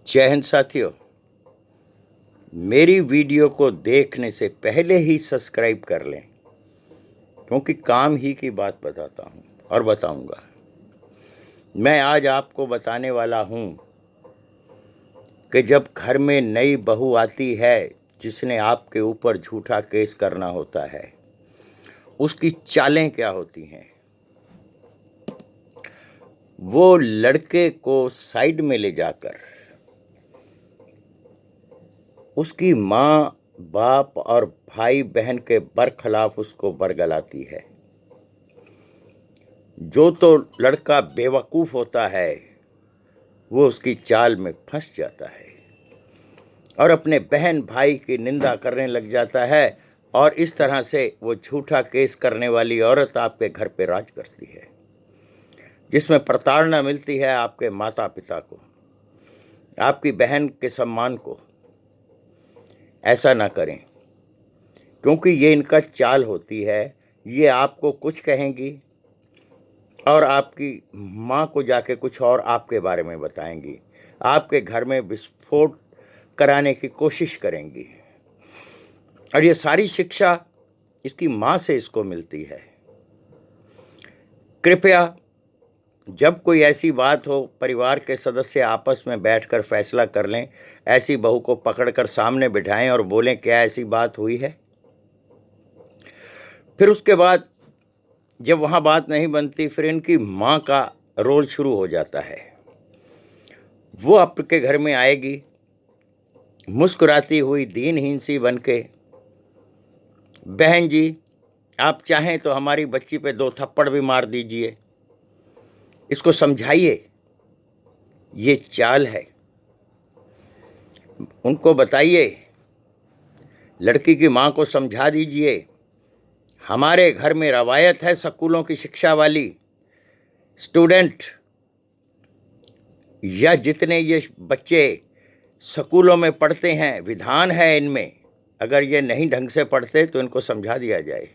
जय हिंद साथियों। मेरी वीडियो को देखने से पहले ही सब्सक्राइब कर लें, क्योंकि काम ही की बात बताता हूँ और बताऊँगा। मैं आज आपको बताने वाला हूँ कि जब घर में नई बहू आती है जिसने आपके ऊपर झूठा केस करना होता है, उसकी चालें क्या होती हैं। वो लड़के को साइड में ले जाकर उसकी माँ, बाप और भाई बहन के बरखिलाफ उसको बरगलाती है। जो तो लड़का बेवकूफ़ होता है वो उसकी चाल में फंस जाता है और अपने बहन भाई की निंदा करने लग जाता है, और इस तरह से वो झूठा केस करने वाली औरत आपके घर पे राज करती है, जिसमें प्रताड़ना मिलती है आपके माता पिता को, आपकी बहन के सम्मान को। ऐसा ना करें, क्योंकि ये इनका चाल होती है। ये आपको कुछ कहेंगी और आपकी माँ को जाके कुछ और आपके बारे में बताएंगी, आपके घर में विस्फोट कराने की कोशिश करेंगी, और ये सारी शिक्षा इसकी माँ से इसको मिलती है। कृपया जब कोई ऐसी बात हो, परिवार के सदस्य आपस में बैठकर फैसला कर लें। ऐसी बहू को पकड़कर सामने बिठाएं और बोलें क्या ऐसी बात हुई है। फिर उसके बाद जब वहाँ बात नहीं बनती, फिर इनकी माँ का रोल शुरू हो जाता है। वो आपके घर में आएगी मुस्कुराती हुई दीनहीन सी बन के, बहन जी आप चाहें तो हमारी बच्ची पे 2 थप्पड़ भी मार दीजिए, इसको समझाइए ये चाल है। उनको बताइए, लड़की की माँ को समझा दीजिए, हमारे घर में रवायत है स्कूलों की शिक्षा वाली। स्टूडेंट या जितने ये बच्चे स्कूलों में पढ़ते हैं, विधान है इनमें, अगर ये नहीं ढंग से पढ़ते तो इनको समझा दिया जाए।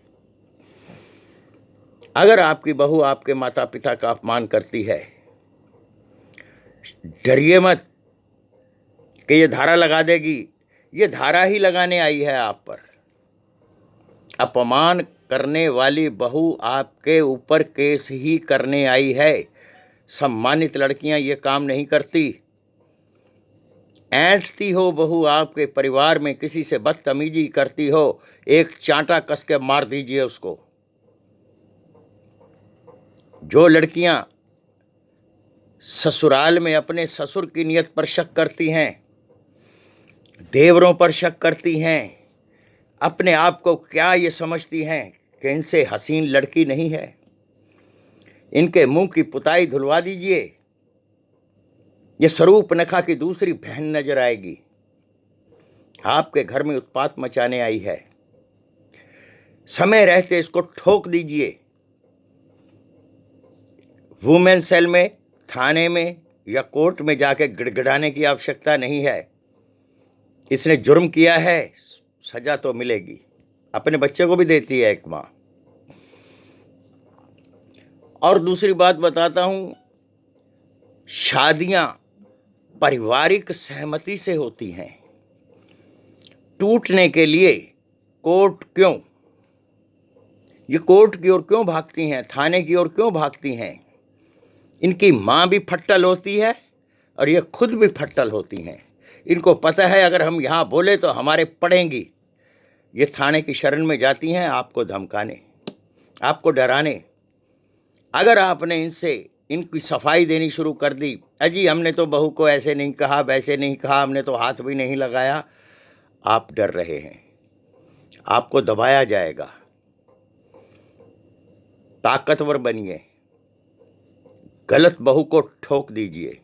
अगर आपकी बहू आपके माता पिता का अपमान करती है, डरिए मत कि ये धारा लगा देगी। ये धारा ही लगाने आई है आप पर। अपमान करने वाली बहू आपके ऊपर केस ही करने आई है। सम्मानित लड़कियां ये काम नहीं करती। ऐंठती हो बहू आपके परिवार में, किसी से बदतमीजी करती हो, एक चांटा कस के मार दीजिए उसको। जो लड़कियां ससुराल में अपने ससुर की नियत पर शक करती हैं, देवरों पर शक करती हैं, अपने आप को क्या ये समझती हैं कि इनसे हसीन लड़की नहीं है, इनके मुंह की पुताई धुलवा दीजिए। ये स्वरूपनखा की दूसरी बहन नजर आएगी, आपके घर में उत्पात मचाने आई है। समय रहते इसको ठोक दीजिए। वुमेन सेल में, थाने में या कोर्ट में जाके गिड़गिड़ाने की आवश्यकता नहीं है। इसने जुर्म किया है, सजा तो मिलेगी। अपने बच्चे को भी देती है एक माँ। और दूसरी बात बताता हूँ, शादियाँ पारिवारिक सहमति से होती हैं। टूटने के लिए कोर्ट क्यों? ये कोर्ट की ओर क्यों भागती हैं, थाने की ओर क्यों भागती हैं? इनकी माँ भी फट्टल होती है और ये खुद भी फट्टल होती हैं। इनको पता है अगर हम यहाँ बोले तो हमारे पड़ेंगी। ये थाने की शरण में जाती हैं आपको धमकाने, आपको डराने। अगर आपने इनकी सफाई देनी शुरू कर दी, अजी हमने तो बहू को ऐसे नहीं कहा, वैसे नहीं कहा, हमने तो हाथ भी नहीं लगाया, आप डर रहे हैं, आपको दबाया जाएगा। ताकतवर बनिए, गलत बहू को ठोक दीजिए।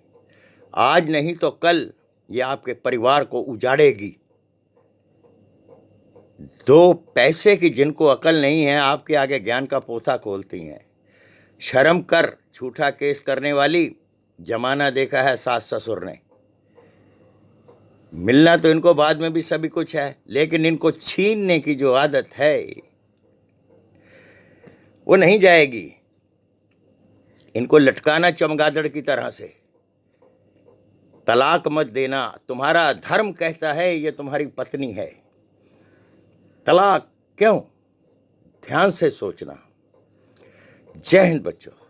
आज नहीं तो कल ये आपके परिवार को उजाड़ेगी। 2 पैसे की जिनको अकल नहीं है, आपके आगे ज्ञान का पोथा खोलती हैं। शर्म कर, झूठा केस करने वाली। जमाना देखा है सास ससुर ने। मिलना तो इनको बाद में भी सभी कुछ है, लेकिन इनको छीनने की जो आदत है वो नहीं जाएगी। इनको लटकाना चमगादड़ की तरह से, तलाक मत देना, तुम्हारा धर्म कहता है ये तुम्हारी पत्नी है। तलाक क्यों? ध्यान से सोचना। जय हिंद बच्चों।